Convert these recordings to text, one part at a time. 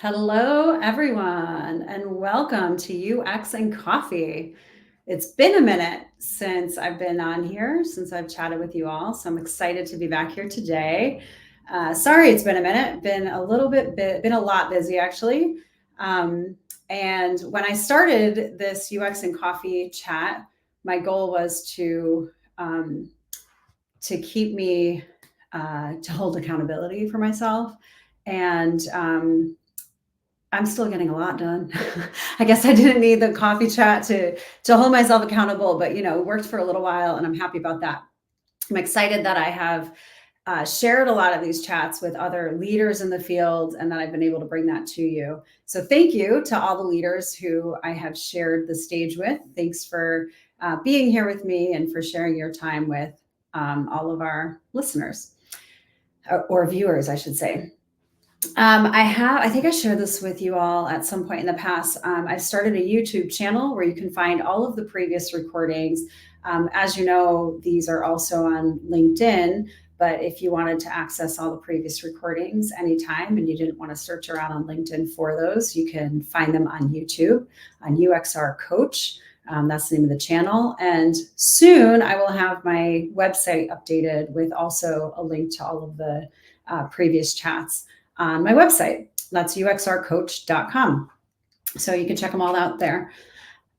Hello, everyone, and welcome to UX and Coffee. It's been a minute since I've been on here, since I've chatted with you all. So I'm excited to be back here today. Sorry, it's been a minute. Been a lot busy actually. Um, and when I started this UX and Coffee chat, my goal was um, to keep me to hold accountability for myself and I'm still getting a lot done. I guess I didn't need the coffee chat to hold myself accountable, but it worked for a little while, and I'm happy about that. I'm excited that I have shared a lot of these chats with other leaders in the field, and that I've been able to bring that to you. So thank you to all the leaders who I have shared the stage with. Thanks for being here with me and for sharing your time with all of our listeners or viewers, I should say. I think I shared this with you all at some point in the past. I've started a YouTube channel where you can find all of the previous recordings. As you know, these are also on LinkedIn, but if you wanted to access all the previous recordings anytime and you didn't want to search around on LinkedIn for those, you can find them on YouTube on UXR Coach. That's the name of the channel. And soon I will have my website updated with also a link to all of the previous chats on my website. That's uxrcoach.com. So you can check them all out there.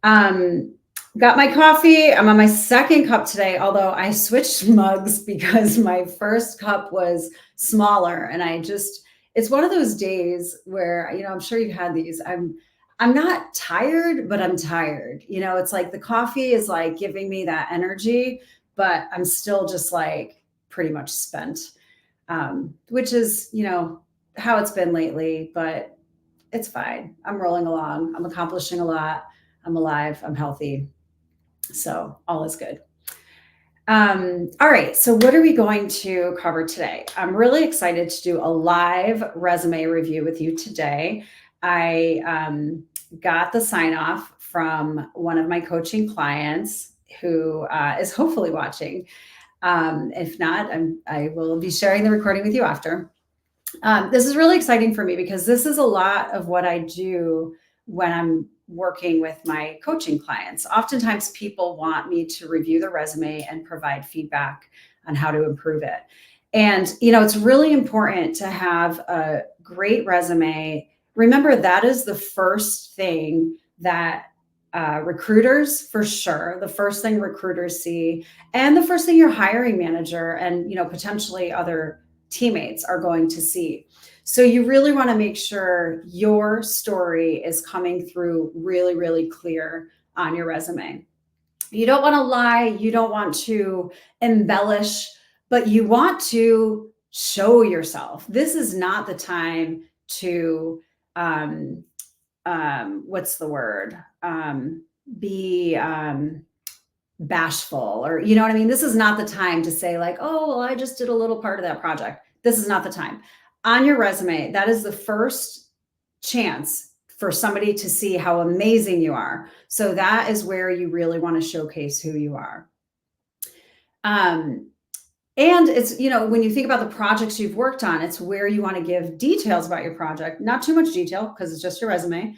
Got my coffee. I'm on my second cup today, although I switched mugs because my first cup was smaller. And it's one of those days where, I'm sure you've had these. I'm not tired, but I'm tired. It's like the coffee is like giving me that energy, but I'm still just like pretty much spent, which is, how it's been lately, but it's fine. I'm rolling along. I'm accomplishing a lot. I'm alive. I'm healthy. So all is good. All right. So what are we going to cover today? I'm really excited to do a live resume review with you today. I got the sign off from one of my coaching clients who is hopefully watching. If not, I will be sharing the recording with you after. This is really exciting for me because this is a lot of what I do when I'm working with my coaching clients. Oftentimes, people want me to review the resume and provide feedback on how to improve it. And, it's really important to have a great resume. Remember, that is the first thing that recruiters, for sure, the first thing recruiters see, and the first thing your hiring manager and, potentially other teammates are going to see. So you really want to make sure your story is coming through really, really clear on your resume. You don't want to lie, you don't want to embellish, but you want to show yourself. This is not the time to what's the word? Be bashful, or you know what I mean? This is not the time to say like, oh, well, I just did a little part of that project. This is not the time. On your resume, that is the first chance for somebody to see how amazing you are. So that is where you really want to showcase who you are. And it's, when you think about the projects you've worked on, it's where you want to give details about your project, not too much detail because it's just your resume.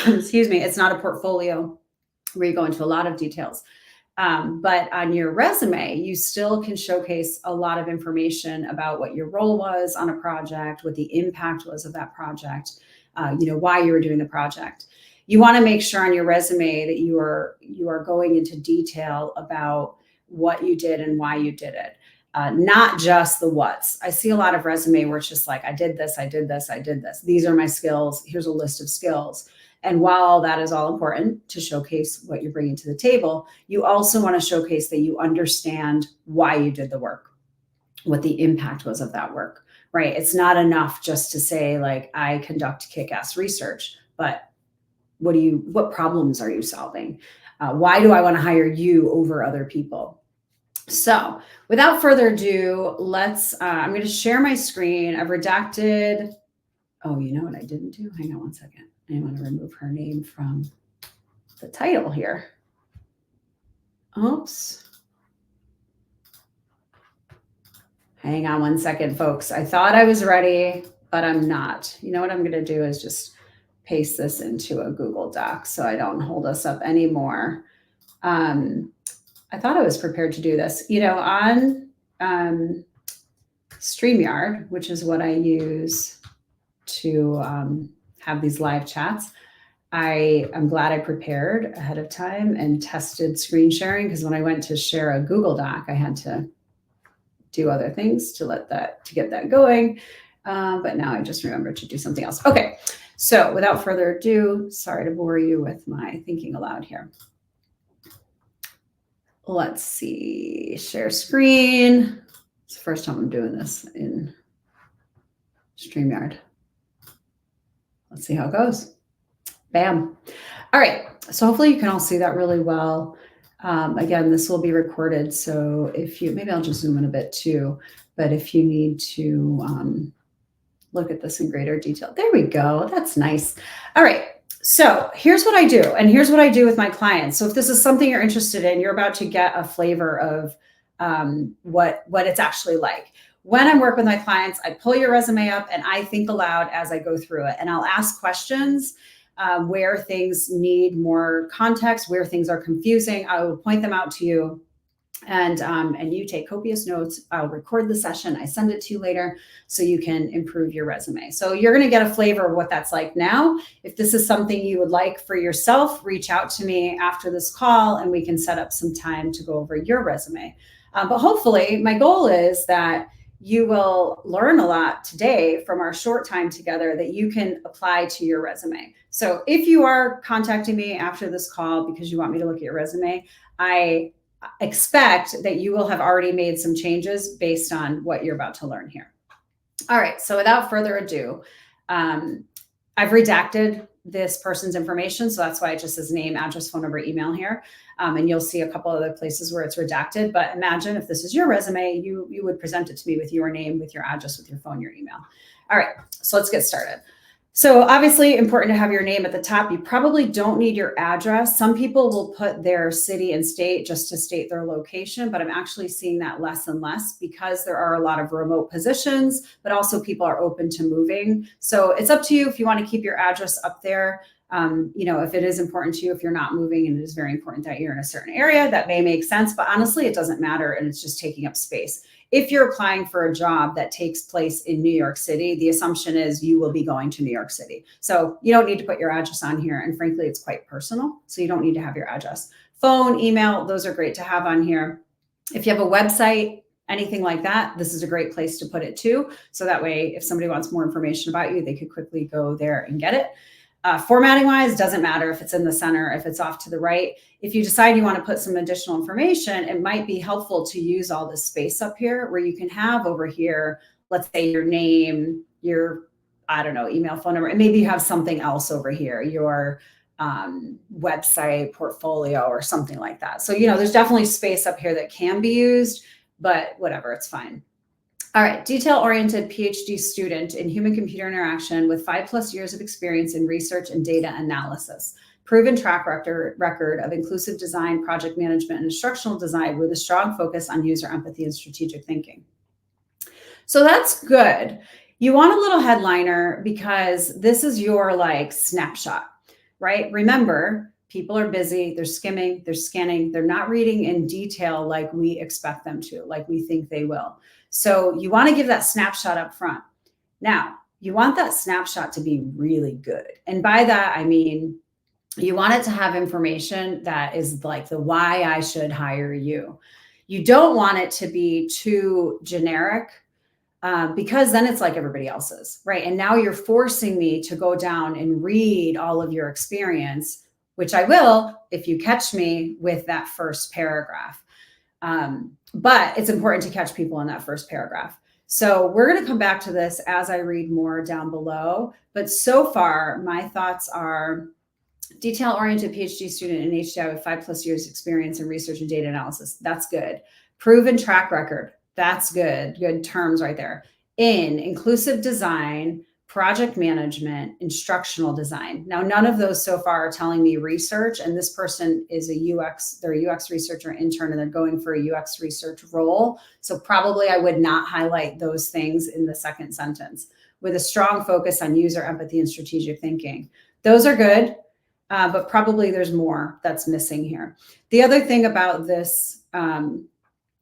Excuse me. It's not a portfolio where you go into a lot of details. But on your resume, you still can showcase a lot of information about what your role was on a project, what the impact was of that project, why you were doing the project. You want to make sure on your resume that you are going into detail about what you did and why you did it. Not just the what's. I see a lot of resume where it's just like, I did this, I did this, I did this. These are my skills. Here's a list of skills. And while that is all important to showcase what you're bringing to the table, you also want to showcase that you understand why you did the work, what the impact was of that work, right? It's not enough just to say like, I conduct kick-ass research, but what problems are you solving? Why do I want to hire you over other people? So without further ado, I'm going to share my screen. I've redacted. Oh, you know what I didn't do? Hang on one second. I want to remove her name from the title here. Oops. Hang on one second, folks. I thought I was ready. but I'm not. You know what I'm going to do is just paste this into a Google Doc so I don't hold us up anymore. I thought I was prepared to do this. On StreamYard, which is what I use to have these live chats, I'm glad I prepared ahead of time and tested screen sharing, because when I went to share a Google Doc, I had to do other things to get that going. But now I just remembered to do something else. Okay, so without further ado, sorry to bore you with my thinking aloud here. Let's see, share screen. It's the first time I'm doing this in StreamYard. Let's see how it goes. Bam. All right, so hopefully you can all see that really well. Again, this will be recorded, so maybe I'll just zoom in a bit too, but if you need to look at this in greater detail, there we go, that's nice. All right, so here's what I do, and here's what I do with my clients. So if this is something you're interested in, you're about to get a flavor of what it's actually like. When I work with my clients, I pull your resume up and I think aloud as I go through it, and I'll ask questions where things need more context, where things are confusing. I will point them out to you, and you take copious notes. I'll record the session. I send it to you later so you can improve your resume. So you're going to get a flavor of what that's like now. If this is something you would like for yourself, reach out to me after this call and we can set up some time to go over your resume. But hopefully my goal is that you will learn a lot today from our short time together that you can apply to your resume. So if you are contacting me after this call because you want me to look at your resume, I expect that you will have already made some changes based on what you're about to learn here. All right, so without further ado, I've redacted this person's information, so that's why it just says name, address, phone number, email here. And you'll see a couple other places where it's redacted, but imagine if this is your resume, you would present it to me with your name, with your address, with your phone, your email. All right, so let's get started. So obviously important to have your name at the top. You probably don't need your address. Some people will put their city and state just to state their location, but I'm actually seeing that less and less because there are a lot of remote positions, but also people are open to moving. So it's up to you if you want to keep your address up there. If it is important to you, if you're not moving and it is very important that you're in a certain area, that may make sense, but honestly, it doesn't matter and it's just taking up space. If you're applying for a job that takes place in New York City, the assumption is you will be going to New York City. So you don't need to put your address on here. And frankly, it's quite personal. So you don't need to have your address. Phone, email, those are great to have on here. If you have a website, anything like that, this is a great place to put it too. So that way, if somebody wants more information about you, they could quickly go there and get it. Formatting wise, doesn't matter if it's in the center, if it's off to the right. If you decide you want to put some additional information, it might be helpful to use all this space up here where you can have over here, let's say your name, your, email, phone number, and maybe you have something else over here, your website, portfolio, or something like that. So, there's definitely space up here that can be used, but whatever, it's fine. All right, detail-oriented PhD student in human-computer interaction with 5+ years of experience in research and data analysis. Proven track record of inclusive design, project management, and instructional design with a strong focus on user empathy and strategic thinking. So that's good. You want a little headliner because this is your snapshot, right? Remember, people are busy, they're skimming, they're scanning, they're not reading in detail like we expect them to, like we think they will. So you want to give that snapshot up front. Now, you want that snapshot to be really good. And by that, I mean, you want it to have information that is like the why I should hire you. You don't want it to be too generic because then it's like everybody else's, right? And now you're forcing me to go down and read all of your experience, which I will if you catch me with that first paragraph. But it's important to catch people in that first paragraph. So we're going to come back to this as I read more down below. But so far, my thoughts are detail-oriented PhD student in HDI with 5+ years experience in research and data analysis. That's good. Proven track record. That's good. Good terms right there. In inclusive design, project management, instructional design. Now, none of those so far are telling me research, and this person is they're a UX researcher intern, and they're going for a UX research role. So probably I would not highlight those things in the second sentence. with a strong focus on user empathy and strategic thinking. Those are good, but probably there's more that's missing here. The other thing about this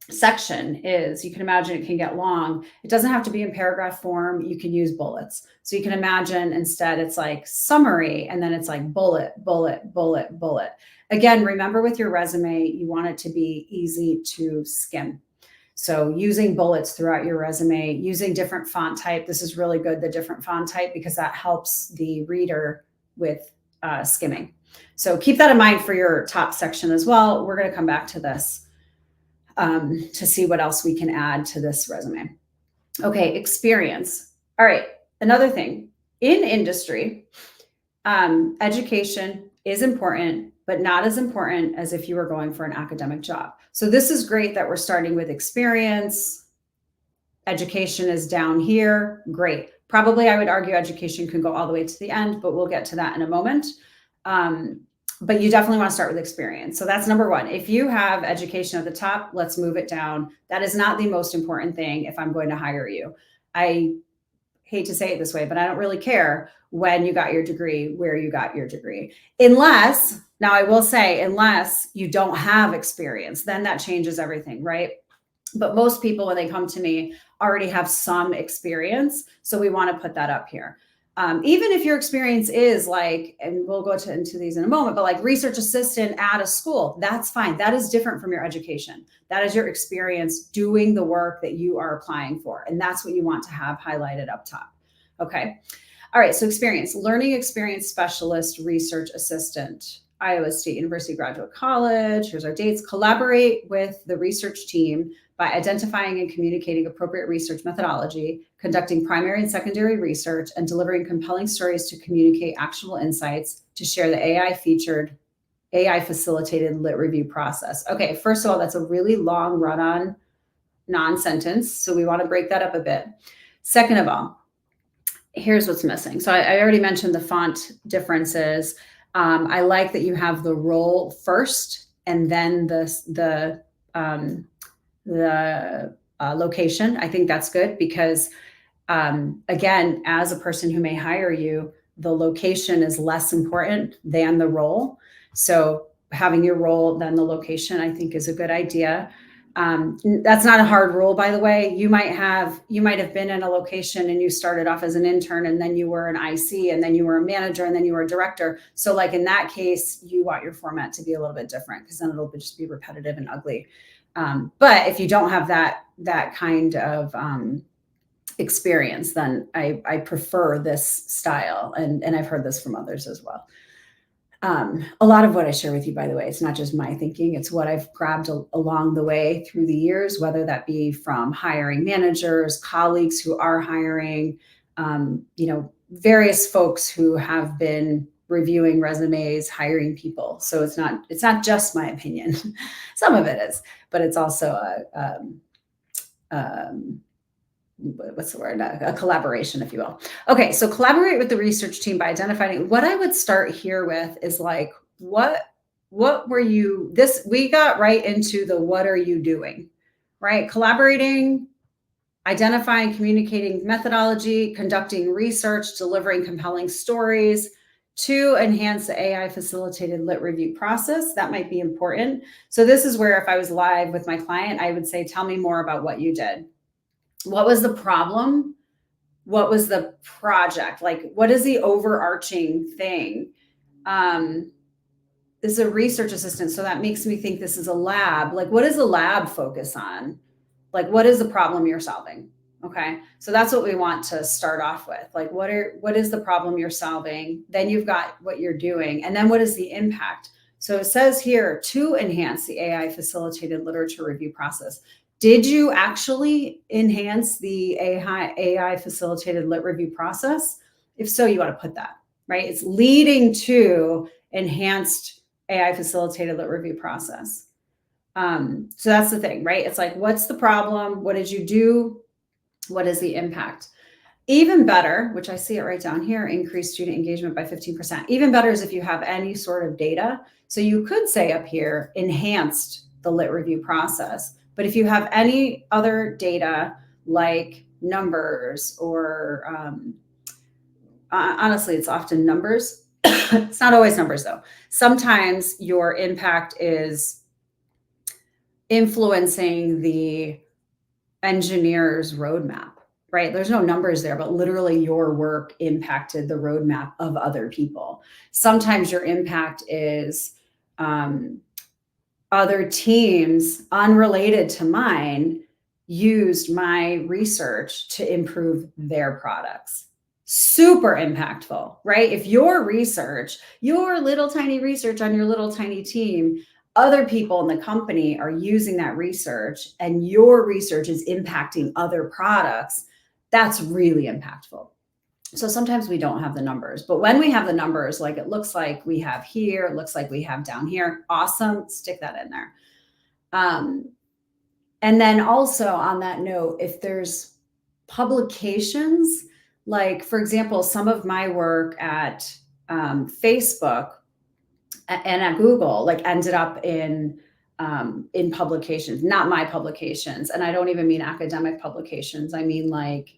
section is, you can imagine it can get long. It doesn't have to be in paragraph form. You can use bullets. So you can imagine instead it's like summary, and then it's like bullet, bullet, bullet, bullet. Again, remember with your resume, you want it to be easy to skim. So using bullets throughout your resume, using different font type. This is really good, the different font type, because that helps the reader with skimming. So keep that in mind for your top section as well. We're going to come back to this to see what else we can add to this resume. Okay, experience. All right, another thing. In industry, education is important, but not as important as if you were going for an academic job. So this is great that we're starting with experience. Education is down here. Great. Probably I would argue education can go all the way to the end, but we'll get to that in a moment. But you definitely want to start with experience. So that's number one. If you have education at the top, let's move it down. That is not the most important thing if I'm going to hire you. I hate to say it this way, but I don't really care when you got your degree, where you got your degree. Unless, now I will say, unless you don't have experience, then that changes everything, right? But most people, when they come to me, already have some experience. So we want to put that up here. Even if your experience is like, and we'll go into these in a moment, but like research assistant at a school, that's fine. That is different from your education. That is your experience doing the work that you are applying for. And that's what you want to have highlighted up top. Okay. All right. So experience, learning experience specialist, research assistant, Iowa State University Graduate College. Here's our dates. Collaborate with the research team by identifying and communicating appropriate research methodology, conducting primary and secondary research, and delivering compelling stories to communicate actionable insights to share the AI facilitated lit review process. Okay, first of all, that's a really long run-on non-sentence, so we want to break that up a bit. Second of all, here's what's missing. So I already mentioned the font differences. I like that you have the role first and then the location. I think that's good because, again, as a person who may hire you, the location is less important than the role. So having your role, then the location, I think is a good idea. That's not a hard rule, by the way. You might have been in a location and you started off as an intern, and then you were an IC, and then you were a manager, and then you were a director. So like in that case, you want your format to be a little bit different, because then it'll just be repetitive and ugly. But if you don't have that kind of experience, then I prefer this style, and I've heard this from others as well. A lot of what I share with you, by the way, it's not just my thinking, it's what I've grabbed along the way through the years, whether that be from hiring managers, colleagues who are hiring, various folks who have been reviewing resumes, hiring people. So it's not just my opinion. Some of it is, but it's also a collaboration, if you will. Okay, so collaborate with the research team by identifying. What I would start here with is like, what were you, we got right into the what are you doing, right? Collaborating, identifying, communicating methodology, conducting research, delivering compelling stories to enhance the AI facilitated lit review process. That might be important. So this is where, if I was live with my client, I would say, tell me more about what you did. What was the problem? What was the project? Like, what is the overarching thing? This is a research assistant, so that makes me think this is a lab. Like, what does the lab focus on? Like, what is the problem you're solving? Okay, so that's what we want to start off with. Like, what is the problem you're solving? Then you've got what you're doing, and then what is the impact? So it says here, to enhance the AI facilitated literature review process. Did you actually enhance the AI facilitated lit review process? If so, you want to put that, right? It's leading to enhanced AI facilitated lit review process. So that's the thing, right? It's like, what's the problem? What did you do? What is the impact? Even better, which I see it right down here, increase student engagement by 15%. Even better is if you have any sort of data. So you could say up here, enhanced the lit review process. But if you have any other data, like numbers or honestly, it's often numbers. It's not always numbers though. Sometimes your impact is influencing the engineer's roadmap, right? There's no numbers there, but literally your work impacted the roadmap of other people. Sometimes your impact is other teams unrelated to mine used my research to improve their products. Super impactful, right? If your research, your little tiny research on your little tiny team, other people in the company are using that research and your research is impacting other products, that's really impactful. So sometimes we don't have the numbers, but when we have the numbers, like it looks like we have here, it looks like we have down here, awesome, stick that in there. And then also on that note, if there's publications, like for example, some of my work at Facebook and at Google, like ended up in publications, not my publications. And I don't even mean academic publications. I mean like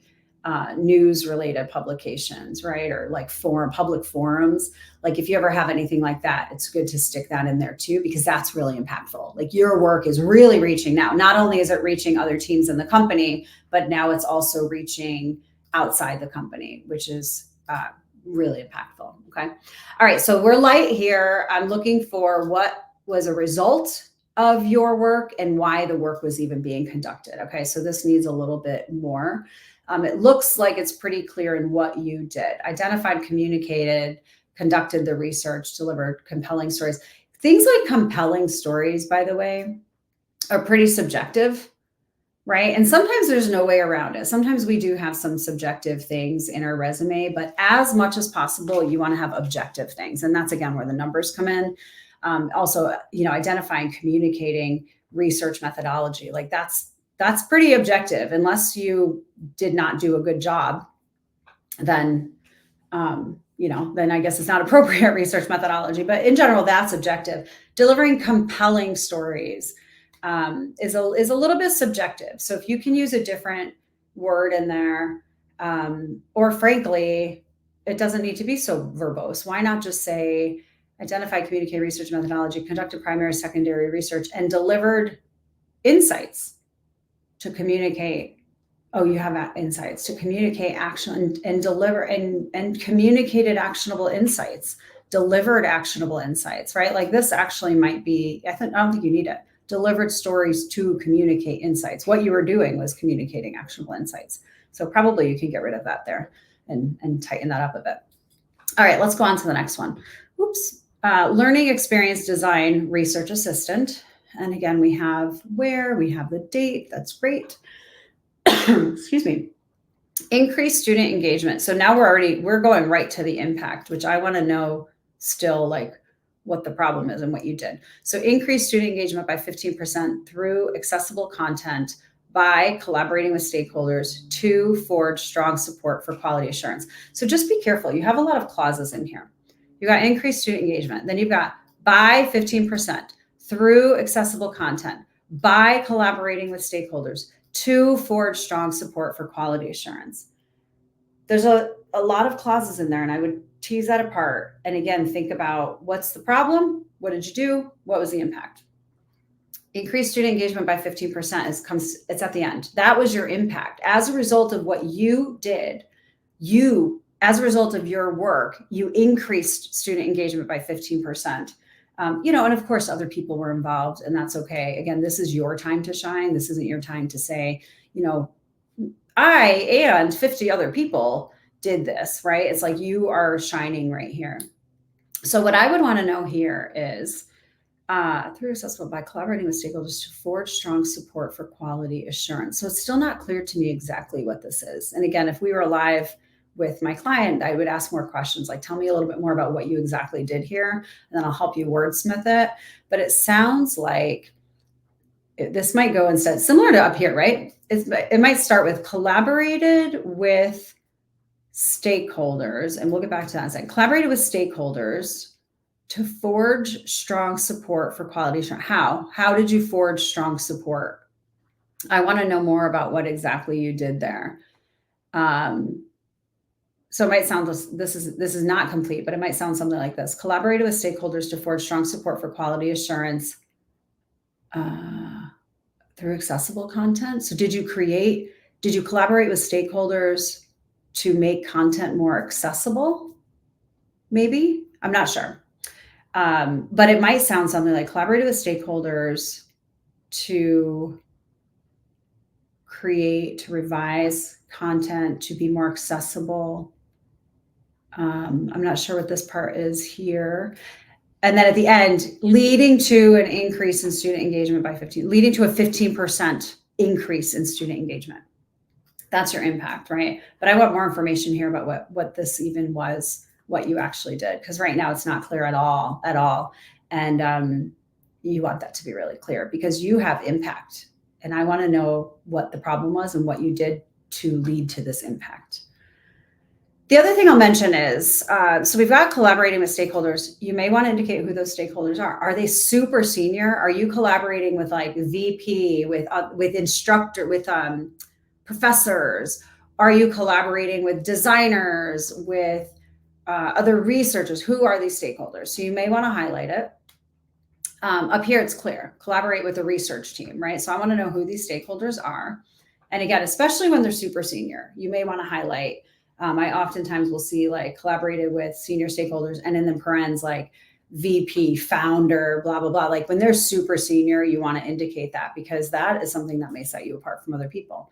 news related publications, right? Or like public forums. Like if you ever have anything like that, it's good to stick that in there too, because that's really impactful. Like your work is really reaching now. Not only is it reaching other teams in the company, but now it's also reaching outside the company, which is really impactful. Okay. All right. So we're light here. I'm looking for what was a result of your work and why the work was even being conducted. Okay. So this needs a little bit more. It looks like it's pretty clear in what you did. Identified, communicated, conducted the research, delivered compelling stories. Things like compelling stories, by the way, are pretty subjective, right? And sometimes there's no way around it. Sometimes we do have some subjective things in our resume, but as much as possible, you want to have objective things. And that's, again, where the numbers come in. Also, identifying, communicating research methodology, like that's pretty objective. Unless you did not do a good job, then then I guess it's not appropriate research methodology. But in general, that's objective. Delivering compelling stories is a little bit subjective. So if you can use a different word in there, or frankly, it doesn't need to be so verbose. Why not just say identify, communicate research methodology, conducted primary, secondary research, and delivered insights to communicate. Oh, you have insights to communicate action and deliver and communicated actionable insights, delivered actionable insights, right? Like this actually might be, I don't think you need it. Delivered stories to communicate insights. What you were doing was communicating actionable insights. So probably you can get rid of that there and tighten that up a bit. All right, let's go on to the next one. Oops. Learning experience design research assistant. And again, we have the date. That's great. Excuse me. Increase student engagement. So now we're going right to the impact, which I want to know still, like what the problem is and what you did. So increase student engagement by 15% through accessible content by collaborating with stakeholders to forge strong support for quality assurance. So just be careful. You have a lot of clauses in here. You got increased student engagement. Then you've got by 15% through accessible content by collaborating with stakeholders to forge strong support for quality assurance. There's a lot of clauses in there, and I would tease that apart. And again, think about what's the problem? What did you do? What was the impact? Increased student engagement by 15% it's at the end. That was your impact. As a result of what you did, as a result of your work, you increased student engagement by 15%. And of course, other people were involved, and that's okay. Again, this is your time to shine. This isn't your time to say, I and 50 other people did this, right? It's like you are shining right here. So what I would want to know here is through accessible by collaborating with stakeholders to forge strong support for quality assurance. So it's still not clear to me exactly what this is. And again, if we were live with my client, I would ask more questions, like tell me a little bit more about what you exactly did here, and then I'll help you wordsmith it. But it sounds like this might go instead, similar to up here, right? It might start with collaborated with stakeholders, and we'll get back to that in a second. Collaborated with stakeholders to forge strong support for quality assurance. How did you forge strong support? I want to know more about what exactly you did there. So it might sound this is not complete, but it might sound something like this: collaborated with stakeholders to forge strong support for quality assurance through accessible content. So did you collaborate with stakeholders to make content more accessible? Maybe, I'm not sure. But it might sound something like collaborated with stakeholders to revise content to be more accessible. I'm not sure what this part is here. And then at the end, leading to an increase in student engagement by 15, leading to a 15% increase in student engagement. That's your impact, right? But I want more information here about what this even was, what you actually did, because right now it's not clear at all. And you want that to be really clear because you have impact. And I want to know what the problem was and what you did to lead to this impact. The other thing I'll mention is, so we've got collaborating with stakeholders. You may want to indicate who those stakeholders are. Are they super senior? Are you collaborating with like VP, with instructor, with professors? Are you collaborating with designers, with other researchers? Who are these stakeholders? So you may want to highlight it. Up here, it's clear. Collaborate with the research team, right? So I want to know who these stakeholders are. And again, especially when they're super senior, you may want to highlight. I oftentimes will see like collaborated with senior stakeholders and in the parens like VP, founder, blah, blah, blah. Like when they're super senior, you want to indicate that because that is something that may set you apart from other people.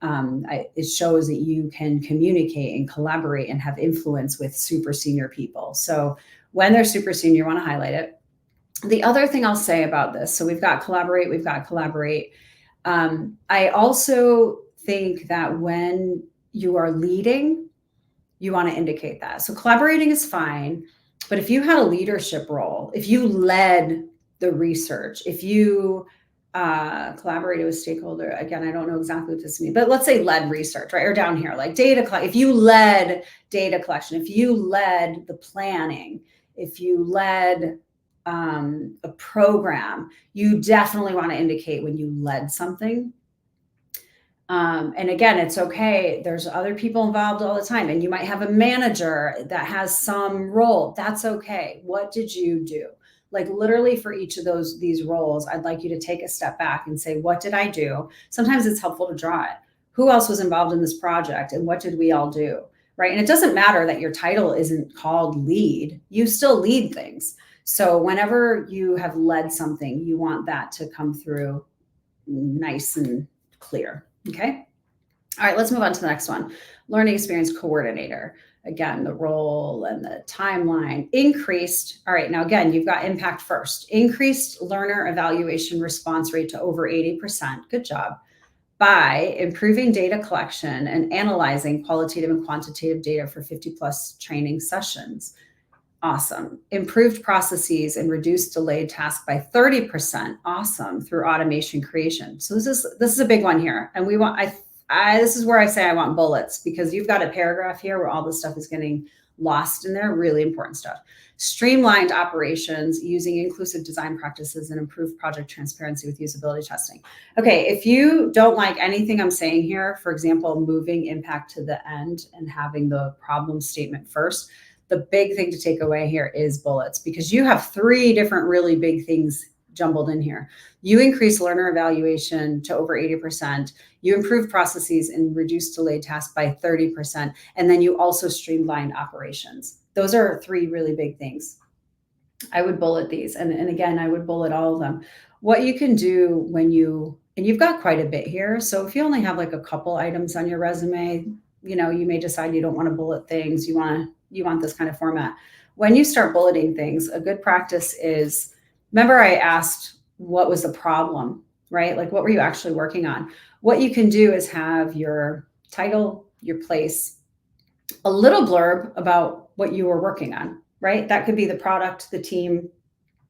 It shows that you can communicate and collaborate and have influence with super senior people. So when they're super senior, you want to highlight it. The other thing I'll say about this, so we've got collaborate. I also think that when you are leading, you want to indicate that. So collaborating is fine, but if you had a leadership role, if you led the research, if you collaborated with stakeholder, again, I don't know exactly what this means, but let's say led research, right? Or down here, like if you led data collection, if you led the planning, if you led a program, you definitely want to indicate when you led something. And again, it's okay. There's other people involved all the time, and you might have a manager that has some role. That's okay. What did you do? Like literally for each of these roles, I'd like you to take a step back and say, what did I do? Sometimes it's helpful to draw it. Who else was involved in this project and what did we all do? Right. And it doesn't matter that your title isn't called lead. You still lead things. So whenever you have led something, you want that to come through nice and clear. Okay. All right, let's move on to the next one. Learning experience coordinator. Again, the role and the timeline increased. All right, now again, you've got impact first. Increased learner evaluation response rate to over 80%. Good job. By improving data collection and analyzing qualitative and quantitative data for 50 plus training sessions. Awesome. Improved processes and reduced delayed tasks by 30%. Awesome. Through automation creation. So this is a big one here. And this is where I say I want bullets because you've got a paragraph here where all this stuff is getting lost in there. Really important stuff. Streamlined operations using inclusive design practices and improved project transparency with usability testing. Okay, if you don't like anything I'm saying here, for example, moving impact to the end and having the problem statement first, the big thing to take away here is bullets because you have 3 different really big things jumbled in here. You increase learner evaluation to over 80%. You improve processes and reduce delayed tasks by 30%. And then you also streamlined operations. Those are 3 really big things. I would bullet these. And again, I would bullet all of them. What you can do and you've got quite a bit here. So if you only have like a couple items on your resume, you may decide you don't want to bullet things. You want this kind of format. When you start bulleting things, a good practice is, remember I asked what was the problem, right? Like what were you actually working on? What you can do is have your title, your place, a little blurb about what you were working on, right? That could be the product, the team,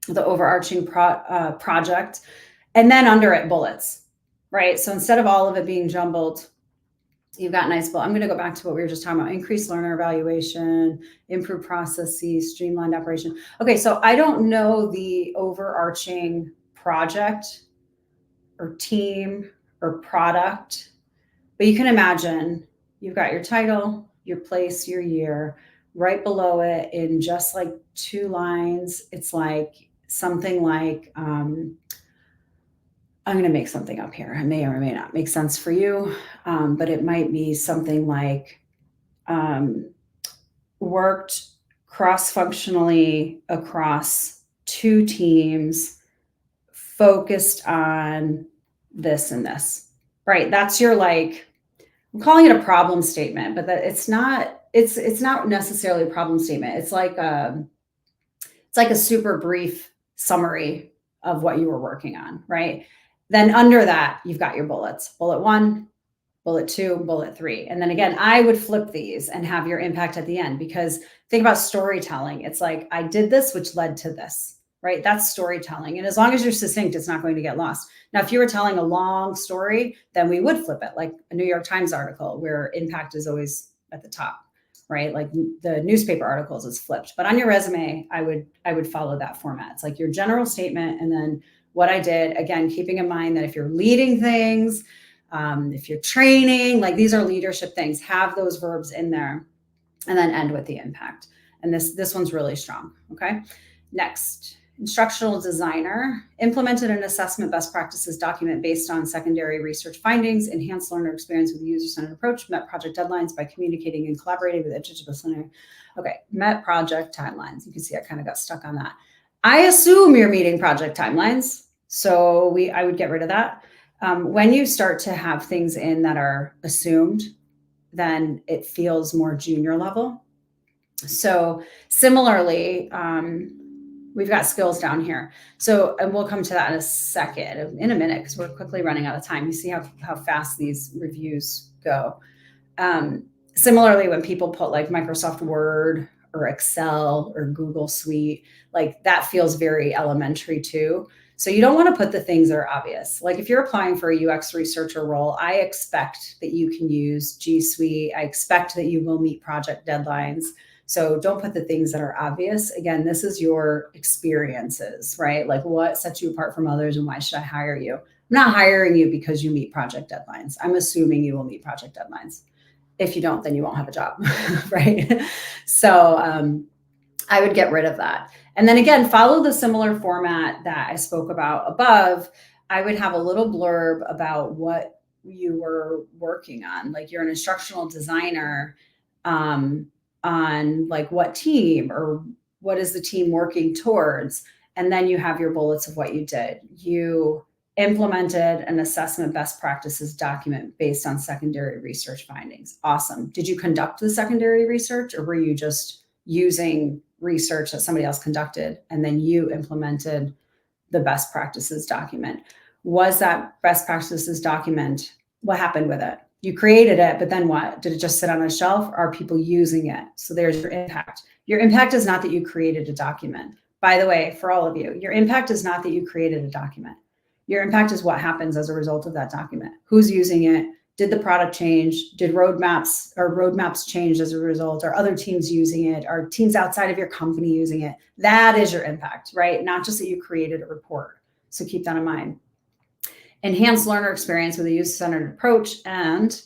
the overarching project, and then under it bullets, right? So instead of all of it being jumbled, you've got nice bullet. I'm going to go back to what we were just talking about: increased learner evaluation, improved processes, streamlined operation. Okay, so I don't know the overarching project or team or product. But you can imagine you've got your title, your place, your year. Right below it, in just like 2 lines, it's like something like, I'm going to make something up here. It may or may not make sense for you, but it might be something like, worked cross-functionally across 2 teams, focused on this and this, right? That's your, like, I'm calling it a problem statement, but that it's not necessarily a problem statement. It's like a super brief summary of what you were working on, right? Then under that, you've got your bullets. Bullet 1, bullet 2, bullet 3. And then again, I would flip these and have your impact at the end, because think about storytelling. It's like, I did this, which led to this, right? That's storytelling. And as long as you're succinct, it's not going to get lost. Now, if you were telling a long story, then we would flip it, like a New York Times article where impact is always at the top, right? Like the newspaper articles is flipped. But on your resume, I would follow that format. It's like your general statement, and then what I did, again, keeping in mind that if you're leading things, if you're training, like these are leadership things, have those verbs in there, and then end with the impact. And this one's really strong. Okay. Next, instructional designer implemented an assessment best practices document based on secondary research findings, enhanced learner experience with a user-centered approach, met project deadlines by communicating and collaborating with interdisciplinary. Okay, met project timelines. You can see I kind of got stuck on that. I assume you're meeting project timelines, so I would get rid of that. When you start to have things in that are assumed, then it feels more junior level. So similarly, we've got skills down here. So, and we'll come to that in a minute, because we're quickly running out of time. You see how fast these reviews go. Similarly, when people put like Microsoft Word or Excel or Google Suite, like that feels very elementary too. So you don't want to put the things that are obvious. Like if you're applying for a UX researcher role, I expect that you can use G Suite. I expect that you will meet project deadlines. So don't put the things that are obvious. Again, this is your experiences, right? Like what sets you apart from others, and why should I hire you? I'm not hiring you because you meet project deadlines. I'm assuming you will meet project deadlines. If you don't, then you won't have a job, right? So I would get rid of that. And then again, follow the similar format that I spoke about above. I would have a little blurb about what you were working on. Like you're an instructional designer, on like what team, or what is the team working towards? And then you have your bullets of what you did. You implemented an assessment best practices document based on secondary research findings. Awesome. Did you conduct the secondary research, or were you just using research that somebody else conducted and then you implemented the best practices document? Was that best practices document, what happened with it? You created it, but then what? Did it just sit on a shelf? Are people using it? So there's your impact. Your impact is not that you created a document. By the way, for all of you, your impact is not that you created a document. Your impact is what happens as a result of that document. Who's using it? Did the product change? Did roadmaps change as a result? Are other teams using it? Are teams outside of your company using it? That is your impact, right? Not just that you created a report. So keep that in mind. Enhance learner experience with a user-centered approach, and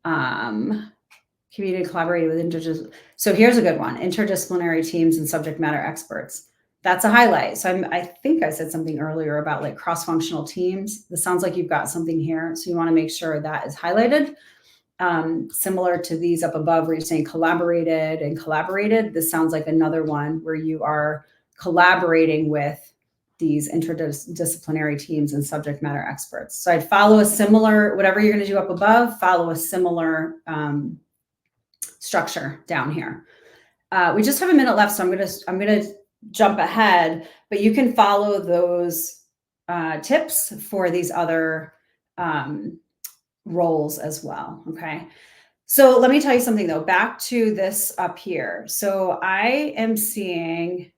community collaborating with interdisciplinary. So here's a good one: interdisciplinary teams and subject matter experts. That's a highlight. So I think I said something earlier about like cross-functional teams. This sounds like you've got something here. So you want to make sure that is highlighted. Similar to these up above where you're saying collaborated and collaborated. This sounds like another one where you are collaborating with these interdisciplinary teams and subject matter experts. So I'd follow a similar, whatever you're going to do up above, follow a similar structure down here. We just have a minute left, so I'm gonna jump ahead, but you can follow those tips for these other roles as well. Okay. So let me tell you something though, back to this up here. So I am seeing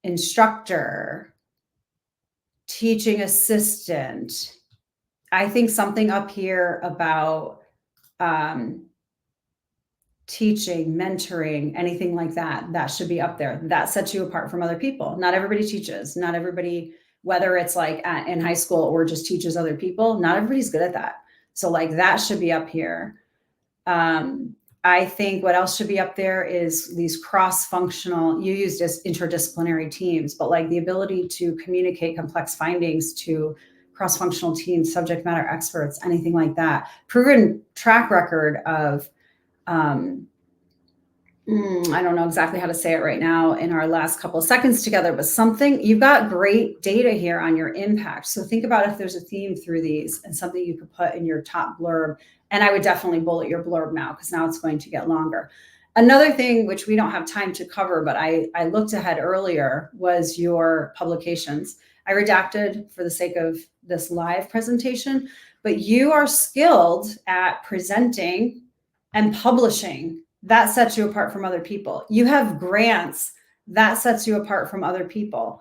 instructor, teaching assistant. I think something up here about teaching, mentoring, anything like that, that should be up there. That sets you apart from other people. Not everybody teaches. Not everybody whether it's like in high school or just teaches other people. Not everybody's good at that. So like that should be up here. I think what else should be up there is these cross-functional, you used as interdisciplinary teams, but like the ability to communicate complex findings to cross-functional teams, subject matter experts, anything like that. Proven track record of, I don't know exactly how to say it right now in our last couple of seconds together, but something, you've got great data here on your impact. So think about if there's a theme through these and something you could put in your top blurb. And I would definitely bullet your blurb now, because now it's going to get longer. Another thing, which we don't have time to cover, but I looked ahead earlier, was your publications. I redacted for the sake of this live presentation, but you are skilled at presenting and publishing. That sets you apart from other people. You have grants. That sets you apart from other people.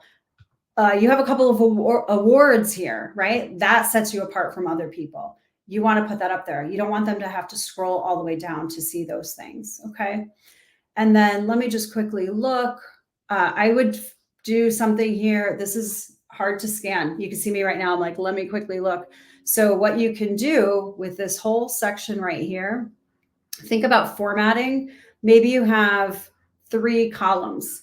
You have a couple of awards here, right? That sets you apart from other people. You want to put that up there. You don't want them to have to scroll all the way down to see those things, okay? And then let me just quickly look. I would do something here. This is hard to scan. You can see me right now. I'm like, let me quickly look. So what you can do with this whole section right here, think about formatting. Maybe you have 3 columns.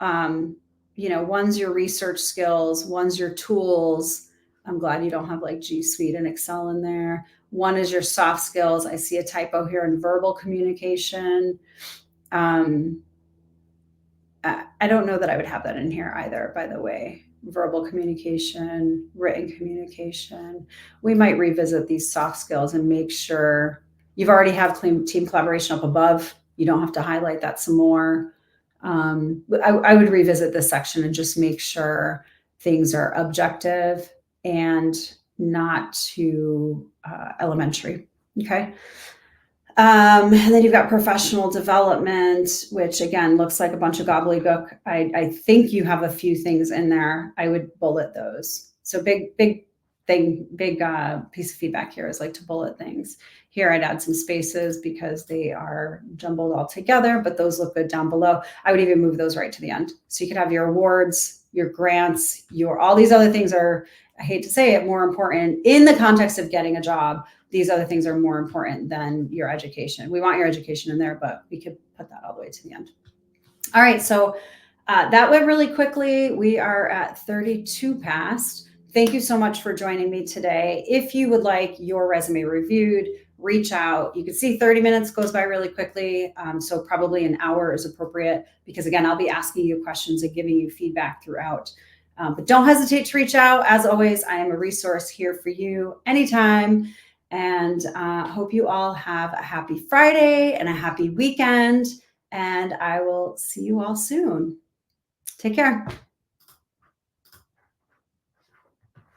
One's your research skills, one's your tools. I'm glad you don't have like G Suite and Excel in there. One is your soft skills. I see a typo here in verbal communication. I don't know that I would have that in here either, by the way. Verbal communication, written communication. We might revisit these soft skills and make sure you've already have team collaboration up above. You don't have to highlight that some more. I would revisit this section and just make sure things are objective and not too elementary. Okay. And then you've got professional development, which again looks like a bunch of gobbledygook. I think you have a few things in there. I would bullet those. So big piece of feedback here is like to bullet things. Here I'd add some spaces because they are jumbled all together, but those look good down below. I would even move those right to the end. So you could have your awards, your grants, all these other things are, I hate to say it, more important in the context of getting a job. These other things are more important than your education. We want your education in there, but we could put that all the way to the end. All right, so that went really quickly. We are at 32 past. Thank you so much for joining me today. If you would like your resume reviewed, reach out. You can see 30 minutes goes by really quickly. So probably an hour is appropriate because again, I'll be asking you questions and giving you feedback throughout. But don't hesitate to reach out. As always, I am a resource here for you anytime. And hope you all have a happy Friday and a happy weekend. And I will see you all soon. Take care.